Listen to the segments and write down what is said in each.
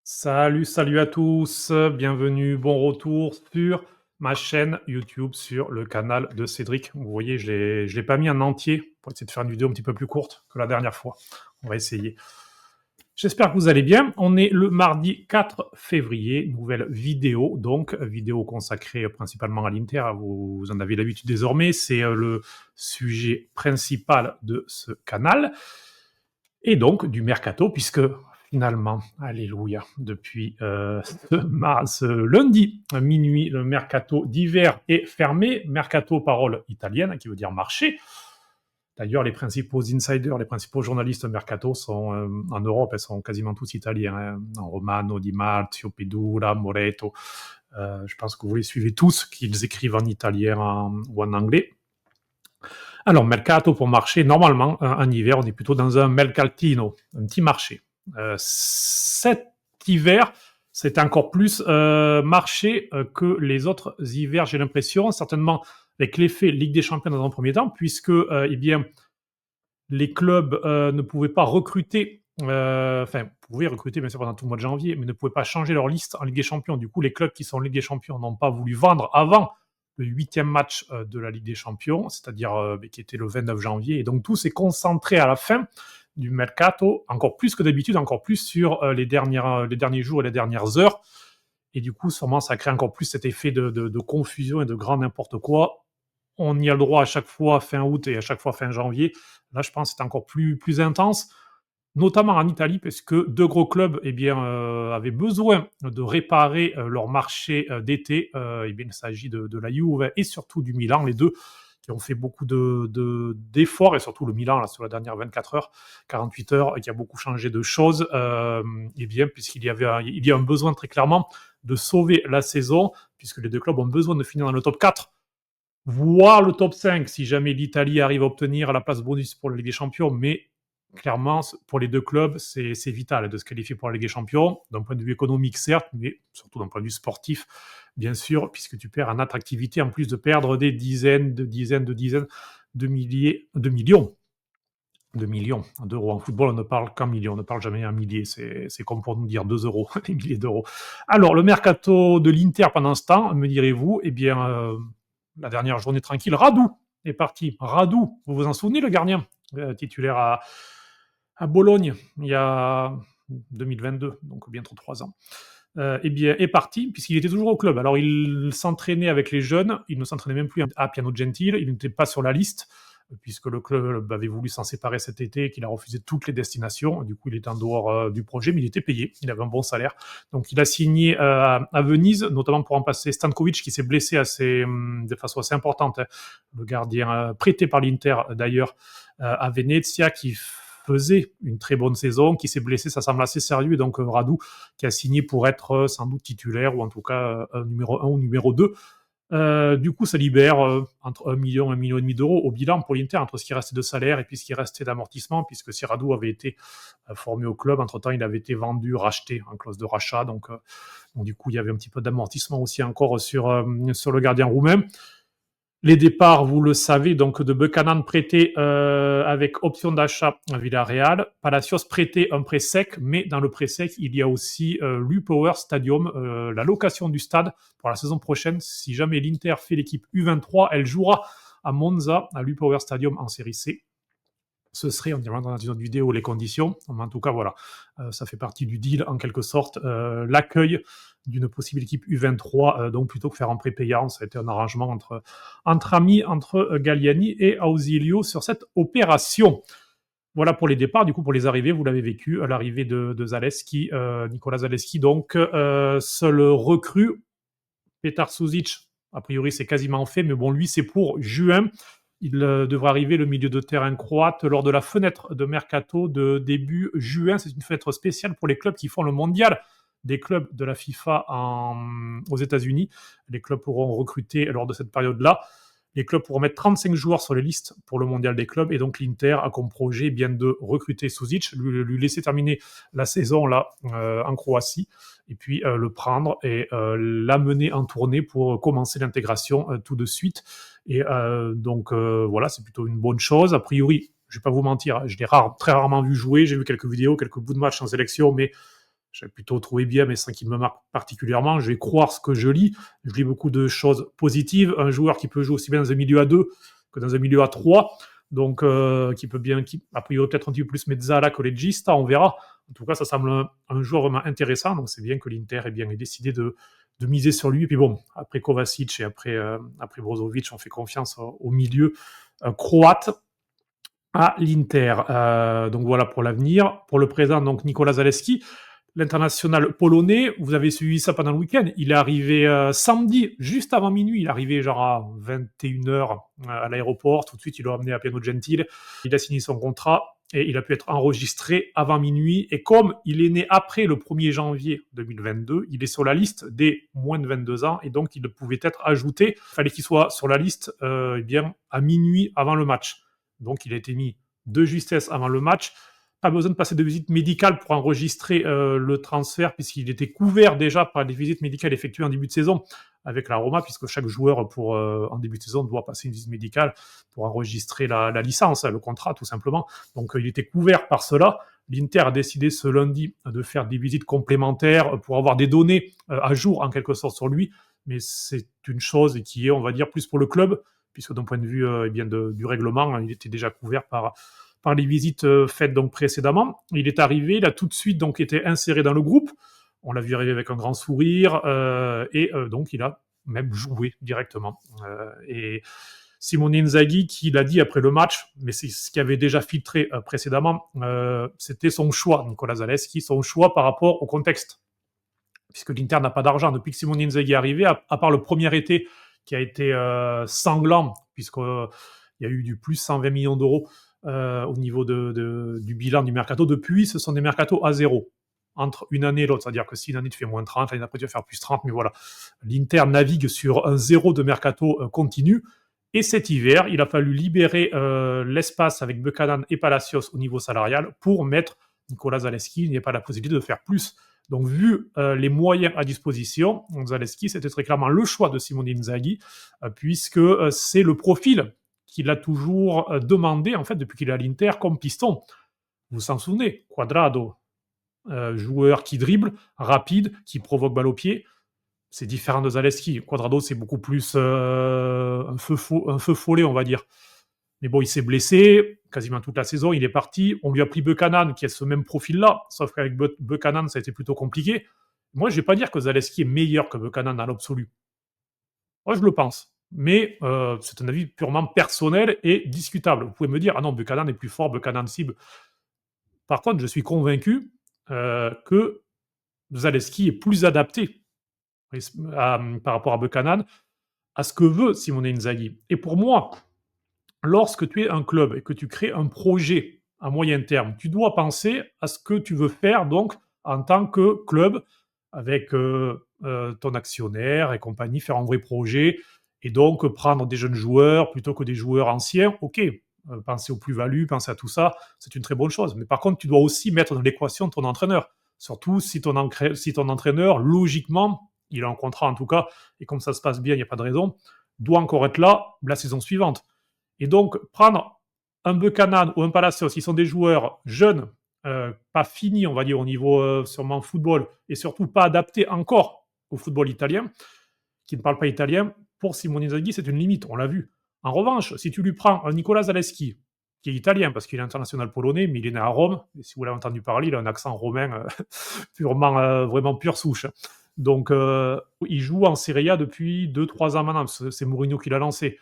Salut à tous, bienvenue, bon retour sur ma chaîne YouTube, sur le canal de Cédric. Vous voyez, je l'ai pas mis en entier pour essayer de faire une vidéo un petit peu plus courte que la dernière fois. On va essayer. J'espère que vous allez bien. On est le mardi 4 février, nouvelle vidéo, donc vidéo consacrée principalement à l'Inter. Vous en avez l'habitude désormais, c'est le sujet principal de ce canal. Et donc du mercato, puisque finalement, alléluia, depuis ce lundi à minuit, le mercato d'hiver est fermé. Mercato, parole italienne, qui veut dire marché. D'ailleurs, les principaux insiders, les principaux journalistes mercato sont en Europe, ils sont quasiment tous italiens. Hein. Romano, Di Marzio, Pedura, Moreto. Je pense que vous les suivez tous, qu'ils écrivent en italien ou en anglais. Alors, mercato pour marché, normalement, en hiver, on est plutôt dans un mercatino, un petit marché. Cet hiver, c'est encore plus marché que les autres hivers, j'ai l'impression, certainement avec l'effet Ligue des Champions dans un premier temps, puisque eh bien, les clubs ne pouvaient pas recruter, pouvaient recruter bien sûr pendant tout le mois de janvier, mais ne pouvaient pas changer leur liste en Ligue des Champions. Du coup, les clubs qui sont en Ligue des Champions n'ont pas voulu vendre avant le 8e match de la Ligue des Champions, c'est-à-dire qui était le 29 janvier. Et donc tout s'est concentré à la fin du mercato, encore plus que d'habitude, encore plus sur les derniers jours et les dernières heures. Et du coup, sûrement, ça crée encore plus cet effet de confusion et de grand n'importe quoi. On y a le droit à chaque fois fin août et à chaque fois fin janvier. Là, je pense que c'est encore plus intense, notamment en Italie, parce que deux gros clubs avaient besoin de réparer leur marché d'été. Il s'agit de la Juve et surtout du Milan, les deux qui ont fait beaucoup d'efforts, et surtout le Milan, là, sur la dernière 24 heures, 48 heures, qui a beaucoup changé de choses, puisqu'il y a un besoin très clairement de sauver la saison, puisque les deux clubs ont besoin de finir dans le top 4, voire le top 5 si jamais l'Italie arrive à obtenir la place bonus pour la Ligue des Champions, mais clairement, pour les deux clubs, c'est vital de se qualifier pour la Ligue des Champions, d'un point de vue économique certes, mais surtout d'un point de vue sportif, bien sûr, puisque tu perds en attractivité, en plus de perdre des dizaines de millions d'euros. En football, on ne parle qu'en millions, on ne parle jamais en milliers. C'est comme pour nous dire 2 euros, des milliers d'euros. Alors, le mercato de l'Inter pendant ce temps, me direz-vous, la dernière journée tranquille, Radou est parti. Radou, vous vous en souvenez, le gardien titulaire à Bologne, il y a 2022, donc bientôt 3 ans. Est parti, puisqu'il était toujours au club. Alors, il s'entraînait avec les jeunes, il ne s'entraînait même plus à Piano Gentile, il n'était pas sur la liste, puisque le club avait voulu s'en séparer cet été et qu'il a refusé toutes les destinations. Du coup, il était en dehors du projet, mais il était payé, il avait un bon salaire. Donc, il a signé à Venise, notamment pour remplacer Stankovic, qui s'est blessé de façon assez importante. Hein. Le gardien prêté par l'Inter, d'ailleurs, à Venezia, qui faisait une très bonne saison, qui s'est blessé, ça semble assez sérieux, et donc Radou, qui a signé pour être sans doute titulaire, ou en tout cas numéro 1 ou numéro 2. Du coup, ça libère entre 1 million et 1,5 million d'euros au bilan pour l'Inter, entre ce qui restait de salaire et puis ce qui restait d'amortissement, puisque si Radou avait été formé au club, entre-temps, il avait été vendu, racheté en clause de rachat, donc du coup, il y avait un petit peu d'amortissement aussi encore sur le gardien roumain. Les départs, vous le savez, donc de Buchanan prêté avec option d'achat à Villarreal, Palacios prêté un prêt sec, mais dans le prêt sec, il y a aussi l'U-Power Stadium, la location du stade pour la saison prochaine. Si jamais l'Inter fait l'équipe U23, elle jouera à Monza, à l'U-Power Stadium en série C. Ce serait, on dira dans une autre vidéo, les conditions. Mais en tout cas, voilà, ça fait partie du deal en quelque sorte. L'accueil d'une possible équipe U23, donc plutôt que faire un prêt payant, ça a été un arrangement entre amis, entre Galliani et Ausilio sur cette opération. Voilà pour les départs. Du coup, pour les arrivées, vous l'avez vécu, l'arrivée de Zaleski, Nicolas Zaleski, donc seul recrue. Petar Suzic, a priori, c'est quasiment fait, mais bon, lui, c'est pour juin. Il devra arriver le milieu de terrain croate lors de la fenêtre de mercato de début juin. C'est une fenêtre spéciale pour les clubs qui font le mondial des clubs de la FIFA aux États-Unis. Les clubs pourront recruter lors de cette période-là. Les clubs pourront mettre 35 joueurs sur les listes pour le mondial des clubs, et donc l'Inter a comme projet bien de recruter Suzic, lui laisser terminer la saison là en Croatie, et puis le prendre et l'amener en tournée pour commencer l'intégration tout de suite. Et voilà, c'est plutôt une bonne chose. A priori, je vais pas vous mentir, je l'ai très rarement vu jouer. J'ai vu quelques vidéos, quelques bouts de match en sélection, mais j'ai plutôt trouvé bien, mais sans qu'il me marque particulièrement. Je vais croire ce que je lis. Je lis beaucoup de choses positives. Un joueur qui peut jouer aussi bien dans un milieu à 2 que dans un milieu à 3. Donc, qui peut bien, a priori peut-être un petit peu plus Mezzala que Legista, on verra. En tout cas, ça semble un joueur vraiment intéressant. Donc, c'est bien que l'Inter ait décidé de miser sur lui. Et puis bon, après Kovacic et après Brozovic, on fait confiance au milieu croate à l'Inter. Donc voilà pour l'avenir. Pour le présent, donc Nicolas Zaleski, l'international polonais, vous avez suivi ça pendant le week-end. Il est arrivé samedi, juste avant minuit. Il est arrivé genre à 21h à l'aéroport. Tout de suite, il l'a amené à Piano Gentile. Il a signé son contrat et il a pu être enregistré avant minuit. Et comme il est né après le 1er janvier 2022, il est sur la liste des moins de 22 ans et donc il pouvait être ajouté. Il fallait qu'il soit sur la liste bien à minuit avant le match. Donc il a été mis de justesse avant le match. Pas besoin de passer de visite médicale pour enregistrer le transfert, puisqu'il était couvert déjà par les visites médicales effectuées en début de saison avec la Roma, puisque chaque joueur en début de saison doit passer une visite médicale pour enregistrer la licence, le contrat tout simplement. Donc il était couvert par cela. L'Inter a décidé ce lundi de faire des visites complémentaires pour avoir des données à jour en quelque sorte sur lui, mais c'est une chose qui est, on va dire, plus pour le club, puisque d'un point de vue du règlement, il était déjà couvert par les visites faites donc précédemment. Il est arrivé, il a tout de suite donc été inséré dans le groupe. On l'a vu arriver avec un grand sourire et donc il a même joué directement. Et Simone Inzaghi qui l'a dit après le match, mais c'est ce qui avait déjà filtré précédemment, c'était son choix, Nicolas Zaleski, son choix par rapport au contexte. Puisque l'Inter n'a pas d'argent depuis que Simone Inzaghi est arrivé, à part le premier été qui a été sanglant, puisqu'il y a eu du plus 120 millions d'euros au niveau du bilan du mercato. Depuis, ce sont des mercatos à zéro entre une année et l'autre. C'est-à-dire que si une année tu fais moins 30, l'année d'après tu vas faire plus 30, mais voilà. L'Inter navigue sur un zéro de mercato continu. Et cet hiver, il a fallu libérer l'espace avec Buchanan et Palacios au niveau salarial pour mettre Nicolas Zaleski. Il n'y a pas la possibilité de faire plus. Donc, vu les moyens à disposition, Zaleski, c'était très clairement le choix de Simone Inzaghi, puisque c'est le profil qu'il a toujours demandé, en fait, depuis qu'il est à l'Inter, comme piston. Vous vous en souvenez, Quadrado, joueur qui dribble, rapide, qui provoque balle au pied. C'est différent de Zaleski. Quadrado, c'est beaucoup plus un feu follet, on va dire. Mais bon, il s'est blessé quasiment toute la saison, il est parti. On lui a pris Buchanan, qui a ce même profil-là, sauf qu'avec Buchanan, ça a été plutôt compliqué. Moi, je ne vais pas dire que Zaleski est meilleur que Buchanan dans l'absolu. Moi, je le pense. Mais c'est un avis purement personnel et discutable. Vous pouvez me dire, ah non, Buchanan est plus fort, Buchanan cible. Par contre, je suis convaincu que Zaleski est plus adapté par rapport à Buchanan à ce que veut Simone Inzaghi. Et pour moi, lorsque tu es un club et que tu crées un projet à moyen terme, tu dois penser à ce que tu veux faire donc en tant que club avec ton actionnaire et compagnie, faire un vrai projet et donc prendre des jeunes joueurs plutôt que des joueurs anciens. Ok, penser aux plus-values, penser à tout ça, c'est une très bonne chose. Mais par contre, tu dois aussi mettre dans l'équation ton entraîneur. Surtout si ton entraîneur, logiquement, il a un contrat en tout cas, et comme ça se passe bien, il n'y a pas de raison, doit encore être là la saison suivante. Et donc, prendre un Buchanan ou un Palacios, qui sont des joueurs jeunes, pas finis, on va dire, au niveau sûrement football, et surtout pas adaptés encore au football italien, qui ne parlent pas italien, pour Simone Inzaghi, c'est une limite, on l'a vu. En revanche, si tu lui prends un Nicolas Zaleski, qui est italien, parce qu'il est international polonais, mais il est né à Rome, et si vous l'avez entendu parler, il a un accent romain purement, vraiment pure souche. Donc, il joue en Serie A depuis 2-3 ans maintenant, c'est Mourinho qui l'a lancé.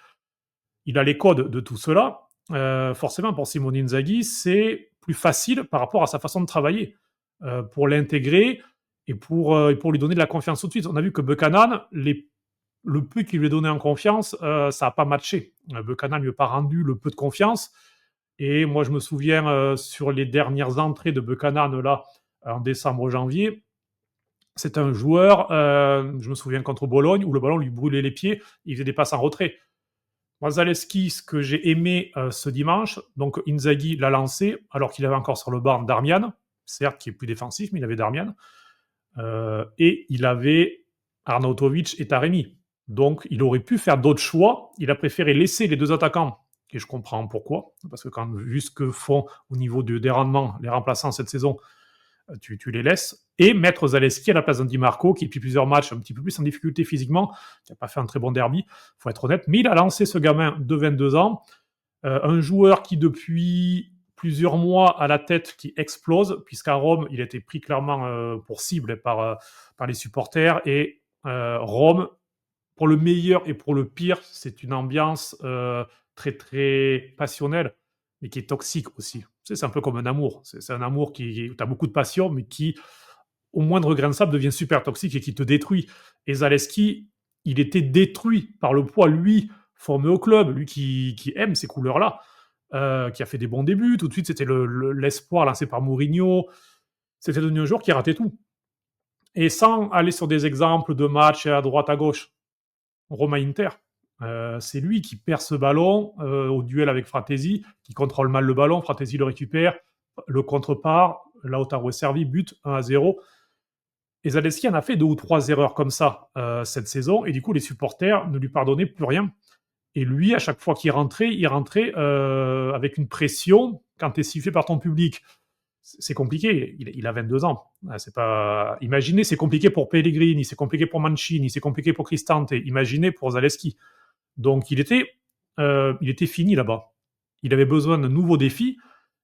Il a les codes de tout cela. Forcément, pour Simone Inzaghi, c'est plus facile par rapport à sa façon de travailler pour l'intégrer et pour lui donner de la confiance tout de suite. On a vu que Buchanan, le peu qu'il lui a donné en confiance, ça n'a pas matché. Buchanan ne lui a pas rendu le peu de confiance. Et moi, je me souviens sur les dernières entrées de Buchanan, là, en décembre-janvier, c'est un joueur, je me souviens contre Bologne, où le ballon lui brûlait les pieds, il faisait des passes en retrait. Moi, Zaleski, ce que j'ai aimé ce dimanche, donc Inzaghi l'a lancé, alors qu'il avait encore sur le banc Darmian, certes qui est plus défensif, mais il avait Darmian, et il avait Arnautovic et Taremi. Donc, il aurait pu faire d'autres choix. Il a préféré laisser les deux attaquants, et je comprends pourquoi, parce que vu ce que font au niveau des rendements les remplaçants cette saison, tu les laisses, et mettre Zalewski à la place d'Andy Marco, qui depuis plusieurs matchs un petit peu plus en difficulté physiquement, qui n'a pas fait un très bon derby, faut être honnête, mais il a lancé ce gamin de 22 ans, un joueur qui depuis plusieurs mois à la tête qui explose, puisqu'à Rome, il a été pris clairement pour cible par les supporters, et Rome, pour le meilleur et pour le pire, c'est une ambiance très très passionnelle, mais qui est toxique aussi. Tu sais, c'est un peu comme un amour. C'est un amour qui tu as beaucoup de passion, mais qui, au moindre grain de sable, devient super toxique et qui te détruit. Et Zalewski, il était détruit par le poids, lui, formé au club, lui qui aime ces couleurs-là, qui a fait des bons débuts. Tout de suite, c'était l'espoir lancé par Mourinho. C'était devenu un joueur qui ratait tout. Et sans aller sur des exemples de matchs à droite, à gauche, Roma-Inter, c'est lui qui perd ce ballon au duel avec Fratesi, qui contrôle mal le ballon, Fratesi le récupère, le contrepart, Lautaro est servi, but 1-0. Et Zalewski en a fait 2 ou 3 erreurs comme ça cette saison, et du coup les supporters ne lui pardonnaient plus rien. Et lui, à chaque fois qu'il rentrait, il rentrait avec une pression. Quand tu es sifflé par ton public, c'est compliqué. Il a 22 ans. C'est pas... Imaginez, c'est compliqué pour Pellegrini, c'est compliqué pour Mancini, c'est compliqué pour Cristante. Imaginez pour Zalewski. Donc il était fini là-bas. Il avait besoin d'un nouveau défi.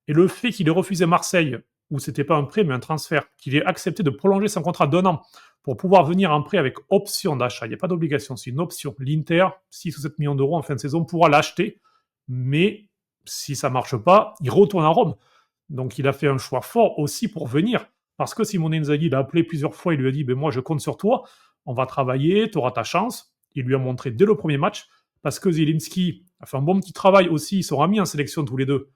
Et le fait qu'il ait refusé Marseille, où c'était pas un prêt mais un transfert, qu'il ait accepté de prolonger son contrat d'1 an pour pouvoir venir en prêt avec option d'achat. Il n'y a pas d'obligation, c'est une option. L'Inter, 6 ou 7 millions d'euros en fin de saison, pourra l'acheter. Mais si ça marche pas, il retourne à Rome. Donc il a fait un choix fort aussi pour venir. Parce que Simone Inzaghi l'a appelé plusieurs fois, il lui a dit moi je compte sur toi, on va travailler, tu auras ta chance. Il lui a montré dès le premier match, parce que Zielinski a fait un bon petit travail aussi, ils seront mis en sélection tous les deux.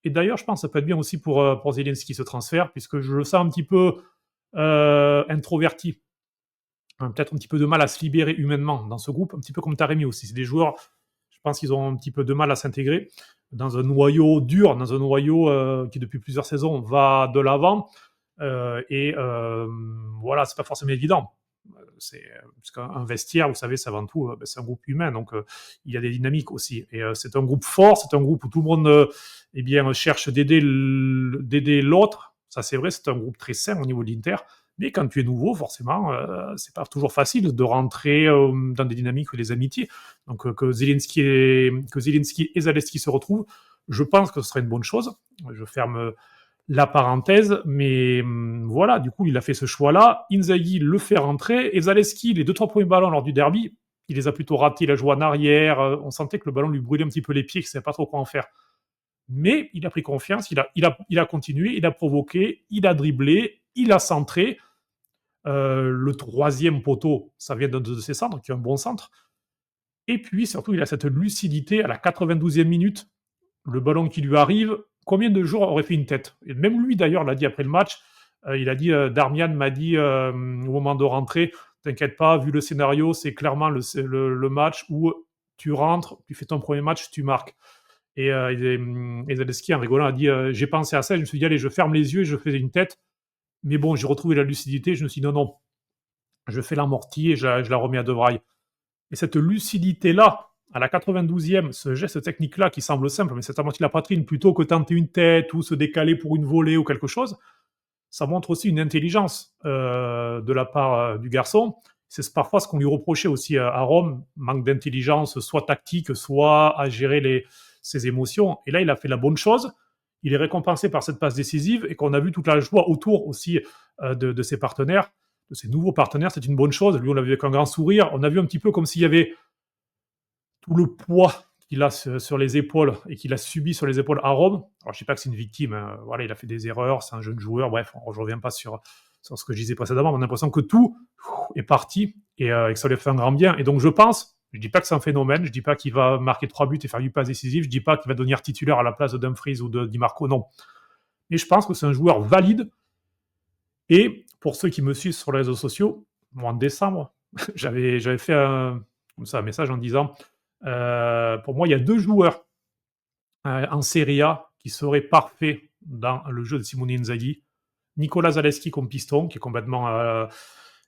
Et d'ailleurs, je pense que ça peut être bien aussi pour Zielinski ce transfert, puisque je le sens un petit peu introverti. Peut-être un petit peu de mal à se libérer humainement dans ce groupe, un petit peu comme Taremi aussi. C'est des joueurs, je pense qu'ils ont un petit peu de mal à s'intégrer dans un noyau dur, dans un noyau qui depuis plusieurs saisons va de l'avant. Voilà, c'est pas forcément évident. Parce qu'un vestiaire, vous savez, c'est avant tout, c'est un groupe humain, donc il y a des dynamiques aussi. Et c'est un groupe fort, c'est un groupe où tout le monde cherche d'aider l'autre. Ça, c'est vrai, c'est un groupe très sain au niveau de l'Inter. Mais quand tu es nouveau, forcément, c'est pas toujours facile de rentrer dans des dynamiques ou des amitiés. Donc que Zielinski et Zalewski se retrouvent, je pense que ce serait une bonne chose. Je ferme la parenthèse, mais voilà, du coup, il a fait ce choix-là. Inzaghi le fait rentrer, et Zalewski, les 2-3 premiers ballons lors du derby, il les a plutôt ratés, il a joué en arrière, on sentait que le ballon lui brûlait un petit peu les pieds, qu'il ne savait pas trop quoi en faire. Mais il a pris confiance, il a continué, il a provoqué, il a dribblé, il a centré. Le troisième poteau, ça vient d'un de ses centres, qui est un bon centre. Et puis, surtout, il a cette lucidité à la 92e minute, le ballon qui lui arrive, combien de joueurs auraient fait une tête? Et même lui, d'ailleurs, l'a dit après le match. Il a dit, Darmian m'a dit au moment de rentrer, t'inquiète pas, vu le scénario, c'est clairement le match où tu rentres, tu fais ton premier match, tu marques. Et Zalewski, en rigolant, a dit, j'ai pensé à ça, je me suis dit, allez, je ferme les yeux et je fais une tête. Mais bon, j'ai retrouvé la lucidité, je me suis dit, non, je fais l'amorti et je la remets à De Vrij. Et cette lucidité-là, à la 92e, ce geste technique-là qui semble simple, mais cette amorti de la poitrine, plutôt que tenter une tête ou se décaler pour une volée ou quelque chose, ça montre aussi une intelligence de la part du garçon. C'est parfois ce qu'on lui reprochait aussi à Rome, manque d'intelligence, soit tactique, soit à gérer ses émotions. Et là, il a fait la bonne chose. Il est récompensé par cette passe décisive et qu'on a vu toute la joie autour aussi de ses partenaires, de ses nouveaux partenaires. C'est une bonne chose. Lui, on l'a vu avec un grand sourire. On a vu un petit peu comme s'il y avait tout le poids qu'il a sur les épaules et qu'il a subi sur les épaules à Rome. Alors, je ne sais pas que c'est une victime. Hein. Voilà, il a fait des erreurs. C'est un jeune joueur. Bref, je ne reviens pas sur ce que je disais précédemment. On a l'impression que tout est parti et que ça lui a fait un grand bien. Et donc, je pense, je ne dis pas que c'est un phénomène, je ne dis pas qu'il va marquer 3 buts et faire 8 passes décisives, je ne dis pas qu'il va devenir titulaire à la place de Dumfries ou de Di Marco, non. Mais je pense que c'est un joueur valide. Et pour ceux qui me suivent sur les réseaux sociaux, moi, en décembre, j'avais fait un message en disant pour moi, il y a 2 joueurs en Serie A qui seraient parfaits dans le jeu de Simone Inzaghi. Nicolas Zalewski comme piston, qui est complètement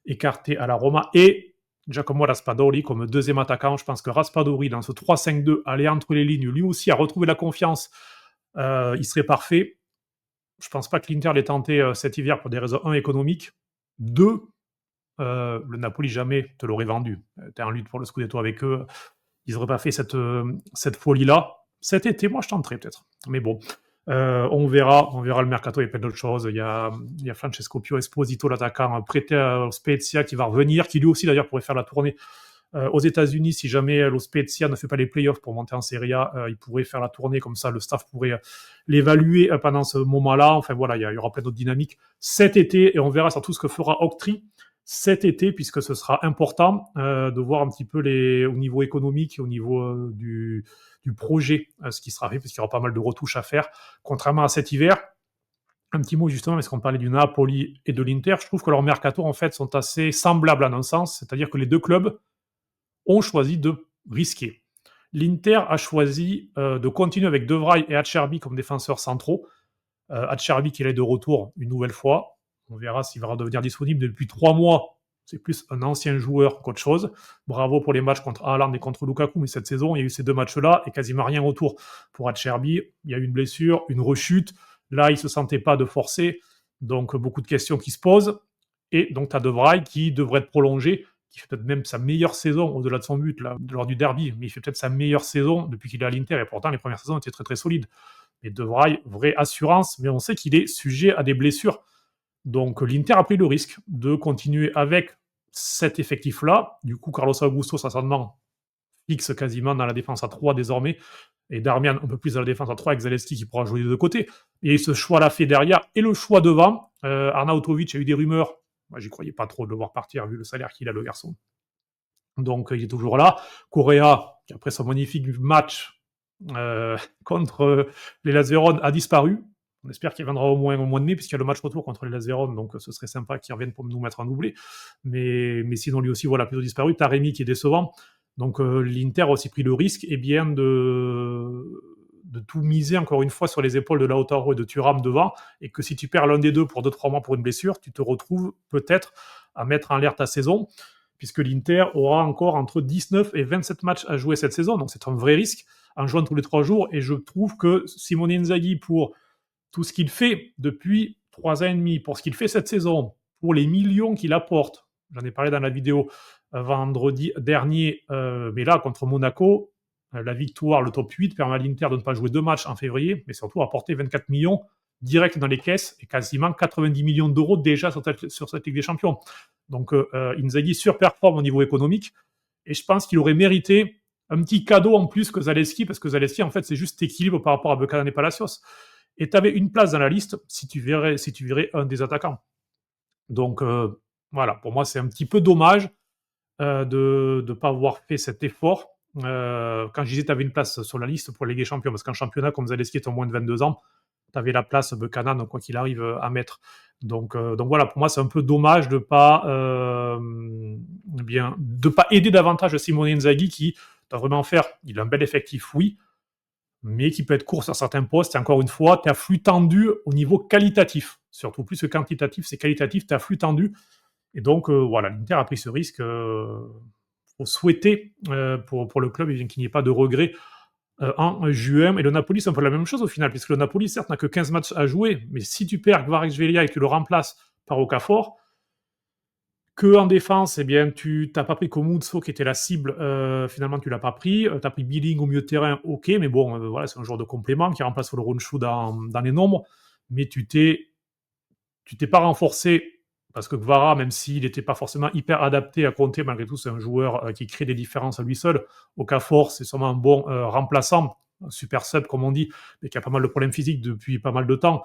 écarté à la Roma, et Giacomo Raspadori comme deuxième attaquant. Je pense que Raspadori, dans ce 3-5-2, aller entre les lignes, lui aussi a retrouvé la confiance, il serait parfait. je pense pas que l'Inter l'ait tenté cet hiver pour des raisons, un, économiques, deux, le Napoli jamais te l'aurait vendu. Tu es en lutte pour le Scudetto avec eux, ils n'auraient pas fait cette folie-là. Cet été, moi, je tenterais peut-être. Mais bon, on verra le mercato, il y a plein d'autres choses. Il y a Francesco Pio Esposito, l'attaquant prêté à Spezia, qui va revenir, qui lui aussi d'ailleurs pourrait faire la tournée aux États-Unis. Si jamais lo Spezia ne fait pas les playoffs pour monter en Serie A, il pourrait faire la tournée, comme ça le staff pourrait l'évaluer pendant ce moment-là. Enfin voilà, il y aura plein d'autres dynamiques cet été, et on verra surtout ce que fera Octree cet été, puisque ce sera important de voir un petit peu au niveau économique et au niveau du projet, ce qui sera fait, parce qu'il y aura pas mal de retouches à faire, contrairement à cet hiver. Un petit mot justement, parce qu'on parlait du Napoli et de l'Inter, je trouve que leurs mercato en fait sont assez semblables en un sens, c'est-à-dire que les deux clubs ont choisi de risquer. L'Inter a choisi de continuer avec De Vrij et Acerbi comme défenseurs centraux. Acerbi qui est de retour une nouvelle fois. On verra s'il va redevenir disponible. Depuis 3 mois, c'est plus un ancien joueur qu'autre chose. Bravo pour les matchs contre Haaland et contre Lukaku, mais cette saison, il y a eu ces deux matchs-là et quasiment rien autour. Pour Acerbi, il y a eu une blessure, une rechute. Là, il ne se sentait pas de forcer. Donc, beaucoup de questions qui se posent. Et donc, tu as De Vrij qui devrait être prolongé, qui fait peut-être même sa meilleure saison au-delà de son but là, lors du derby, mais il fait peut-être sa meilleure saison depuis qu'il est à l'Inter, et pourtant les premières saisons étaient très très solides. Mais De Vrij, vraie assurance, mais on sait qu'il est sujet à des blessures. Donc l'Inter a pris le risque de continuer avec cet effectif-là. Du coup, Carlos Augusto, certainement, fixe quasiment dans la défense à 3 désormais, et Darmian un peu plus dans la défense à 3 avec Zalewski qui pourra jouer des deux côtés. Et ce choix-là fait derrière, et le choix devant, Arnautovic, il y a eu des rumeurs. Moi, j'y croyais pas trop de le voir partir, vu le salaire qu'il a, le garçon. Donc, il est toujours là. Correa, qui après son magnifique match contre les Lazerone, a disparu. On espère qu'il viendra au moins au mois de mai, puisqu'il y a le match retour contre les Lazerone, donc ce serait sympa qu'il revienne pour nous mettre un doublé. Mais sinon, lui aussi, voilà, plutôt disparu. Taremi qui est décevant. Donc, l'Inter a aussi pris le risque, et bien de tout miser encore une fois sur les épaules de Lautaro et de Thuram devant, et que si tu perds l'un des deux pour 2-3 mois pour une blessure, tu te retrouves peut-être à mettre en l'air ta saison, puisque l'Inter aura encore entre 19 et 27 matchs à jouer cette saison, donc c'est un vrai risque, en jouant tous les 3 jours, et je trouve que Simone Inzaghi, pour tout ce qu'il fait depuis 3 ans et demi, pour ce qu'il fait cette saison, pour les millions qu'il apporte, j'en ai parlé dans la vidéo vendredi dernier, mais là, contre Monaco, la victoire, le top 8, permet à l'Inter de ne pas jouer 2 matchs en février, mais surtout apporter 24 millions direct dans les caisses et quasiment 90 millions d'euros déjà sur cette Ligue des Champions. Donc Inzaghi surperforme au niveau économique, et je pense qu'il aurait mérité un petit cadeau en plus que Zalewski, parce que Zalewski, en fait, c'est juste équilibre par rapport à Buchanan et Palacios. Et tu avais une place dans la liste si tu verrais un des attaquants. Donc voilà, pour moi, c'est un petit peu dommage de ne pas avoir fait cet effort. Quand je disais tu avais une place sur la liste pour la Ligue des Champions, parce qu'en championnat, comme Zalewski est en moins de 22 ans, tu avais la place Buchanan, quoi qu'il arrive, à mettre. Donc voilà, pour moi, c'est un peu dommage de pas aider davantage Simone Inzaghi, qui doit vraiment faire. Il a un bel effectif, oui, mais qui peut être court sur certains postes. Et encore une fois, tu as flux tendu au niveau qualitatif, surtout plus que quantitatif, c'est qualitatif, tu as flux tendu. Et donc voilà, l'Inter a pris ce risque. Faut souhaiter pour le club, qu'il n'y ait pas de regrets en juin. Et le Napoli, c'est un peu la même chose au final, puisque le Napoli, certes, n'a que 15 matchs à jouer, mais si tu perds Kvaratskhelia et que tu le remplaces par Okafor, que en défense, eh bien, tu n'as pas pris Komutso, qui était la cible, finalement, tu l'as pas pris. Tu as pris Billing au milieu de terrain, ok, mais bon, voilà, c'est un joueur de complément qui remplace le Ronchou dans les nombres, mais tu t'es pas renforcé, parce que Kvara, même s'il n'était pas forcément hyper adapté à compter, malgré tout, c'est un joueur qui crée des différences à lui seul. Okafor, c'est sûrement un bon remplaçant, un super sub, comme on dit, mais qui a pas mal de problèmes physiques depuis pas mal de temps.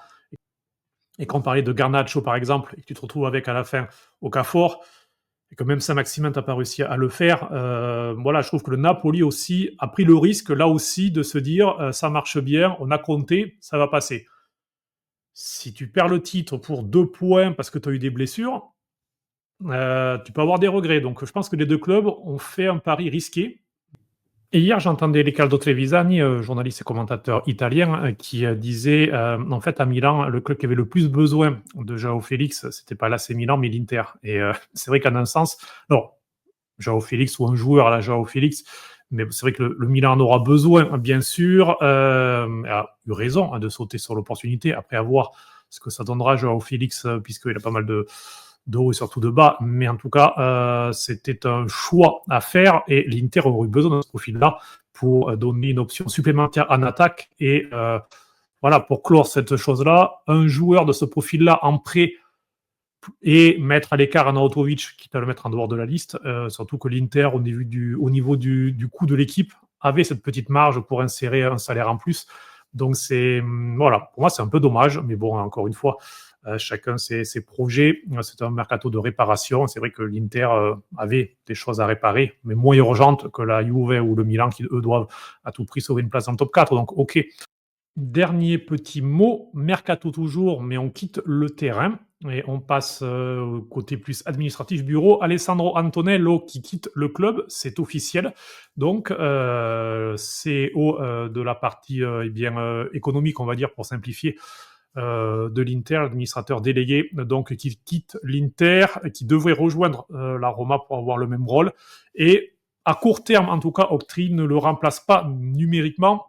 Et quand on parlait de Garnacho, par exemple, et que tu te retrouves avec à la fin Okafor, et que même Saint-Maximin n'a pas réussi à le faire, voilà, je trouve que le Napoli aussi a pris le risque, là aussi, de se dire ça marche bien, on a compté, ça va passer. Si tu perds le titre pour 2 points parce que tu as eu des blessures, tu peux avoir des regrets. Donc je pense que les deux clubs ont fait un pari risqué. Et hier, j'entendais Riccardo Trevisani, journaliste et commentateur italien, qui disait en fait, à Milan, le club qui avait le plus besoin de Joao Félix, c'était pas l'AC Milan, mais l'Inter. Et c'est vrai qu'en un sens, alors, Joao Félix ou un joueur à la Joao Félix, mais c'est vrai que le Milan en aura besoin, bien sûr, a eu raison de sauter sur l'opportunité après avoir ce que ça donnera Joao Félix, puisqu'il a pas mal de haut et surtout de bas, mais en tout cas, c'était un choix à faire et l'Inter aurait eu besoin de ce profil-là pour donner une option supplémentaire en attaque et voilà, pour clore cette chose-là, un joueur de ce profil-là en prêt et mettre à l'écart Arnautovic, quitte à le mettre en dehors de la liste, surtout que l'Inter, au niveau du coût de l'équipe, avait cette petite marge pour insérer un salaire en plus. Donc voilà, pour moi c'est un peu dommage, mais bon, encore une fois, chacun ses projets. C'est un mercato de réparation. C'est vrai que l'Inter avait des choses à réparer, mais moins urgentes que la Juve ou le Milan qui, eux, doivent à tout prix sauver une place dans le top 4. Donc, ok. Dernier petit mot, mercato toujours, mais on quitte le terrain et on passe au côté plus administratif bureau. Alessandro Antonello qui quitte le club, c'est officiel. Donc, CEO de la partie économique, on va dire, pour simplifier, de l'Inter, l'administrateur délégué, donc qui quitte l'Inter, qui devrait rejoindre la Roma pour avoir le même rôle. Et à court terme, en tout cas, Octree ne le remplace pas numériquement.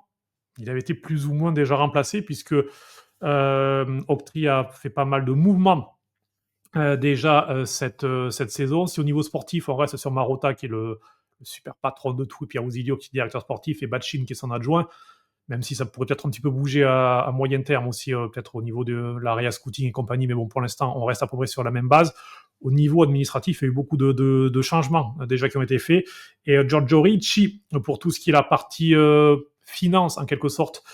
Il avait été plus ou moins déjà remplacé puisque Octree a fait pas mal de mouvements déjà cette saison. Si au niveau sportif, on reste sur Marotta qui est le super patron de tout, et Pierre Ousilio qui est directeur sportif, et Batchin qui est son adjoint, même si ça pourrait peut-être un petit peu bouger à moyen terme aussi, peut-être au niveau de l'area scouting et compagnie, mais bon, pour l'instant, on reste à peu près sur la même base. Au niveau administratif, il y a eu beaucoup de changements déjà qui ont été faits. Et Giorgio Ricci, pour tout ce qui est la partie finance, en quelque sorte,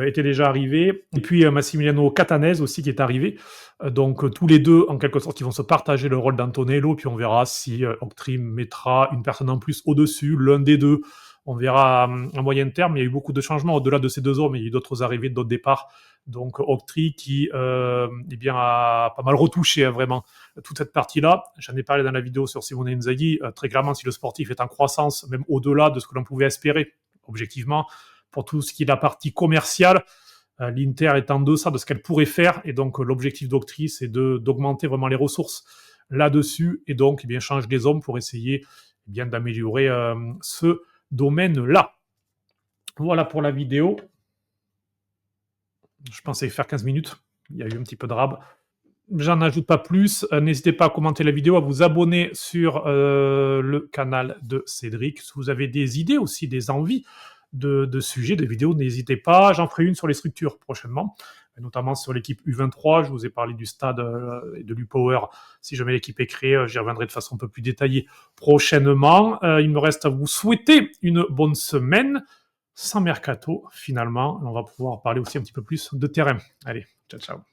était déjà arrivé. Et puis Massimiliano Catanese aussi qui est arrivé. Donc tous les deux, en quelque sorte, ils vont se partager le rôle d'Antonello, puis on verra si Octree mettra une personne en plus au-dessus, l'un des deux. On verra à moyen terme. Il y a eu beaucoup de changements au-delà de ces deux hommes. Il y a eu d'autres arrivées, d'autres départs. Donc Octree qui a pas mal retouché vraiment toute cette partie-là. J'en ai parlé dans la vidéo sur Simone Inzaghi. Très clairement, si le sportif est en croissance, même au-delà de ce que l'on pouvait espérer, objectivement, pour tout ce qui est la partie commerciale, l'Inter est en deçà de ce qu'elle pourrait faire. Et donc l'objectif d'Octree, c'est d'augmenter vraiment les ressources là-dessus. Et donc, change les hommes pour essayer d'améliorer ce domaine-là. Voilà pour la vidéo. Je pensais faire 15 minutes. Il y a eu un petit peu de rab. J'en ajoute pas plus. N'hésitez pas à commenter la vidéo, à vous abonner sur le canal de Cédric. Si vous avez des idées aussi, des envies de sujets, de vidéos, n'hésitez pas. J'en ferai une sur les structures prochainement, notamment sur l'équipe U23. Je vous ai parlé du stade et de l'U-Power. Si jamais l'équipe est créée, j'y reviendrai de façon un peu plus détaillée prochainement. Il me reste à vous souhaiter une bonne semaine sans mercato, finalement. On va pouvoir parler aussi un petit peu plus de terrain. Allez, ciao, ciao.